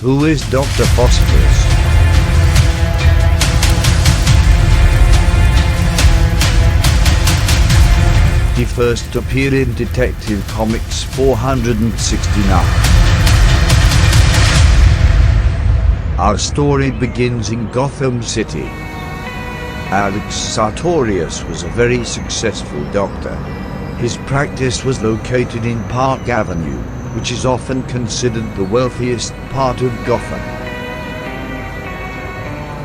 Who is Doctor Phosphorus? He first appeared in Detective Comics 469. Our story begins in Gotham City. Alex Sartorius was a very successful doctor. His practice was located in Park Avenue, which is often considered the wealthiest part of Gotham.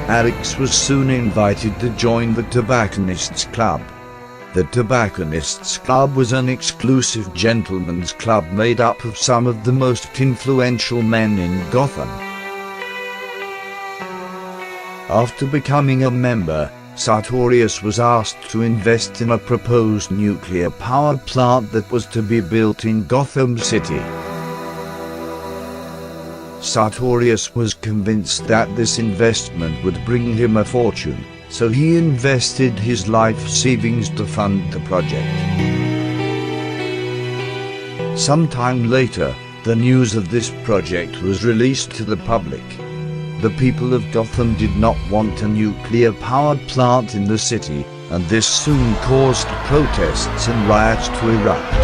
Alex was soon invited to join the Tobacconists Club. The Tobacconists Club was an exclusive gentlemen's club made up of some of the most influential men in Gotham. After becoming a member, Sartorius was asked to invest in a proposed nuclear power plant that was to be built in Gotham City. Sartorius was convinced that this investment would bring him a fortune, so he invested his life savings to fund the project. Sometime later, the news of this project was released to the public. The people of Gotham did not want a nuclear power plant in the city, and this soon caused protests and riots to erupt.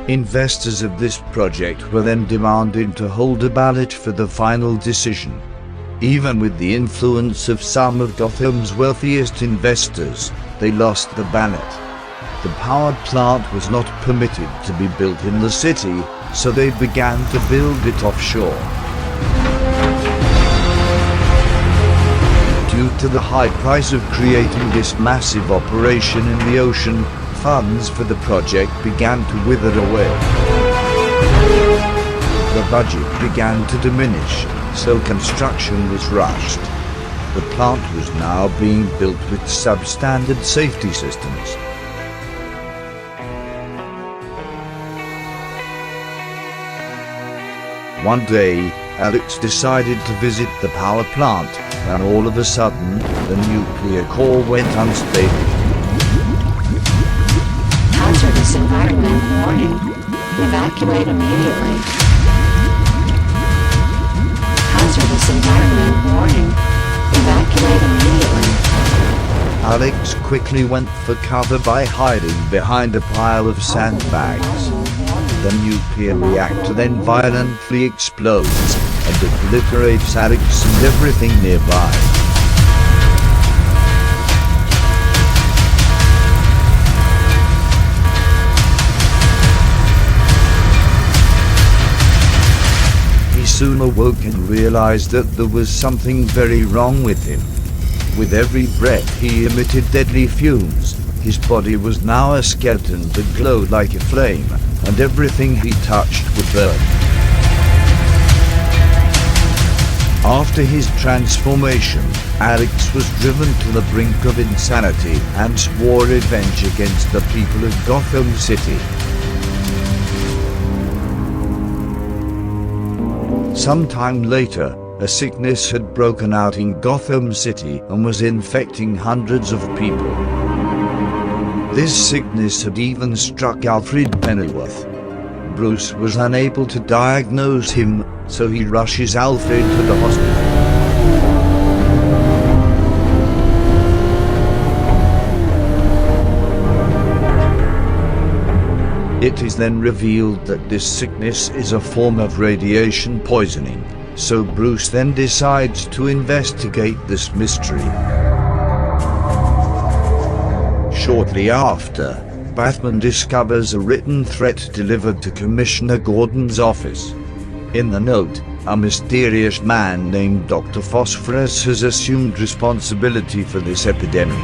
Investors of this project were then demanded to hold a ballot for the final decision. Even with the influence of some of Gotham's wealthiest investors, they lost the ballot. The power plant was not permitted to be built in the city, so they began to build it offshore. Due to the high price of creating this massive operation in the ocean, funds for the project began to wither away. The budget began to diminish, so construction was rushed. The plant was now being built with substandard safety systems. One day, Alex decided to visit the power plant, and all of a sudden, the nuclear core went unstable. Hazardous environment warning. Evacuate immediately. Hazardous environment warning. Evacuate immediately. Alex quickly went for cover by hiding behind a pile of sandbags. The nuclear reactor then violently explodes and obliterates Alex and everything nearby. He soon awoke and realized that there was something very wrong with him. With every breath he emitted deadly fumes. His body was now a skeleton that glowed like a flame, and everything he touched would burn. After his transformation, Alex was driven to the brink of insanity and swore revenge against the people of Gotham City. Sometime later, a sickness had broken out in Gotham City and was infecting hundreds of people. This sickness had even struck Alfred Pennyworth. Bruce was unable to diagnose him, so he rushes Alfred to the hospital. It is then revealed that this sickness is a form of radiation poisoning, so Bruce then decides to investigate this mystery. Shortly after, Batman discovers a written threat delivered to Commissioner Gordon's office. In the note, a mysterious man named Doctor Phosphorus has assumed responsibility for this epidemic.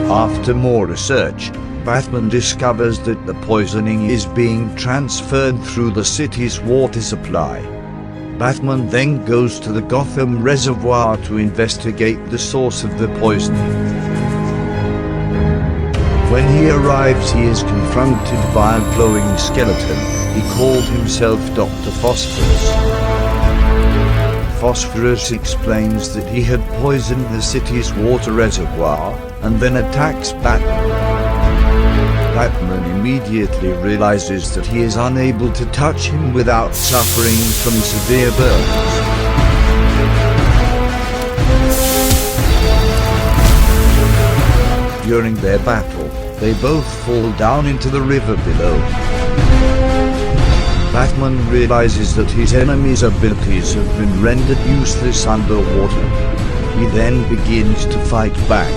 After more research, Batman discovers that the poisoning is being transferred through the city's water supply. Batman then goes to the Gotham Reservoir to investigate the source of the poisoning. When he arrives, he is confronted by a glowing skeleton. He called himself Doctor Phosphorus. Phosphorus explains that he had poisoned the city's water reservoir and then attacks Batman. Batman immediately realizes that he is unable to touch him without suffering from severe burns. During their battle, they both fall down into the river below. Batman realizes that his enemy's abilities have been rendered useless underwater. He then begins to fight back,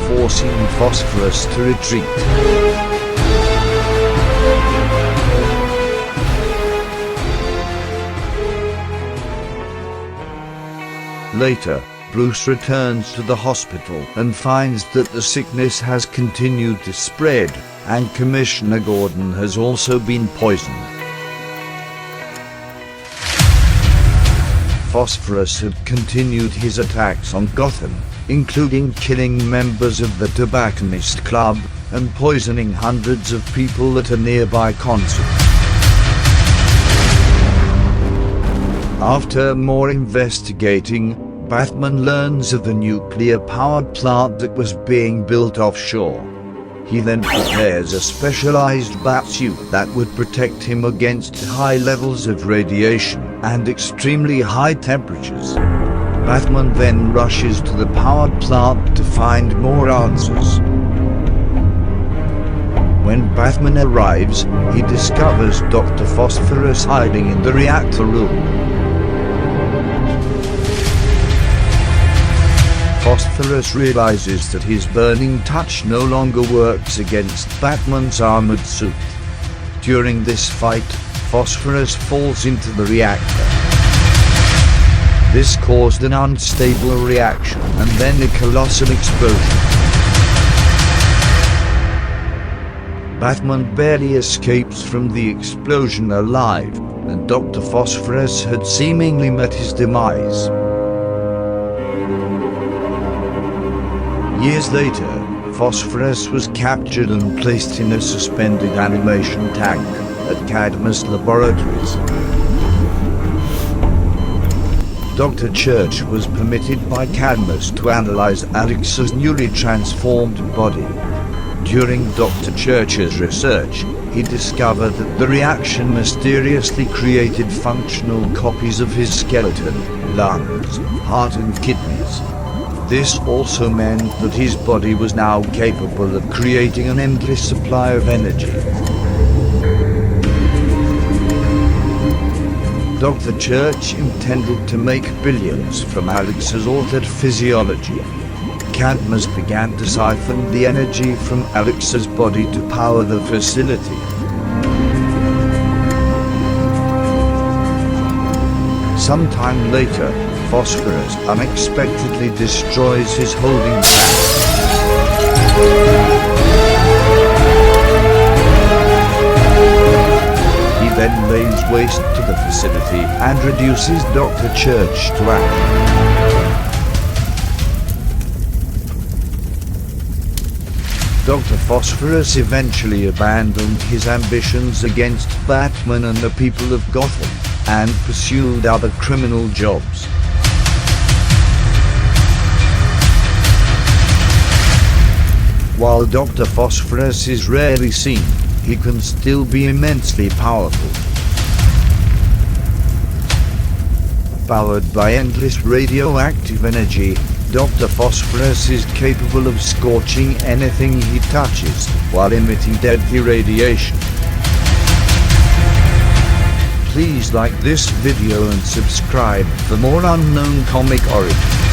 forcing Phosphorus to retreat. Later, Bruce returns to the hospital and finds that the sickness has continued to spread, and Commissioner Gordon has also been poisoned. Phosphorus had continued his attacks on Gotham, including killing members of the Tobacconist Club and poisoning hundreds of people at a nearby concert. After more investigating, Batman learns of the nuclear power plant that was being built offshore. He then prepares a specialized batsuit that would protect him against high levels of radiation and extremely high temperatures. Batman then rushes to the power plant to find more answers. When Batman arrives, he discovers Doctor Phosphorus hiding in the reactor room. Phosphorus realizes that his burning touch no longer works against Batman's armored suit. During this fight, Phosphorus falls into the reactor. This caused an unstable reaction and then a colossal explosion. Batman barely escapes from the explosion alive, and Dr. Phosphorus had seemingly met his demise. Years later, Phosphorus was captured and placed in a suspended animation tank at Cadmus Laboratories. Dr. Church was permitted by Cadmus to analyze Alex's newly transformed body. During Dr. Church's research, he discovered that the reaction mysteriously created functional copies of his skeleton, lungs, heart and kidneys. This also meant that his body was now capable of creating an endless supply of energy. Dr. Church intended to make billions from Alex's altered physiology. Cadmus began to siphon the energy from Alex's body to power the facility. Sometime later, Phosphorus unexpectedly destroys his holding tank. He then lays waste to the facility and reduces Dr. Church to ash. Dr. Phosphorus eventually abandoned his ambitions against Batman and the people of Gotham, and pursued other criminal jobs. While Dr. Phosphorus is rarely seen, he can still be immensely powerful. Powered by endless radioactive energy, Dr. Phosphorus is capable of scorching anything he touches, while emitting deadly radiation. Please like this video and subscribe for more unknown comic origins.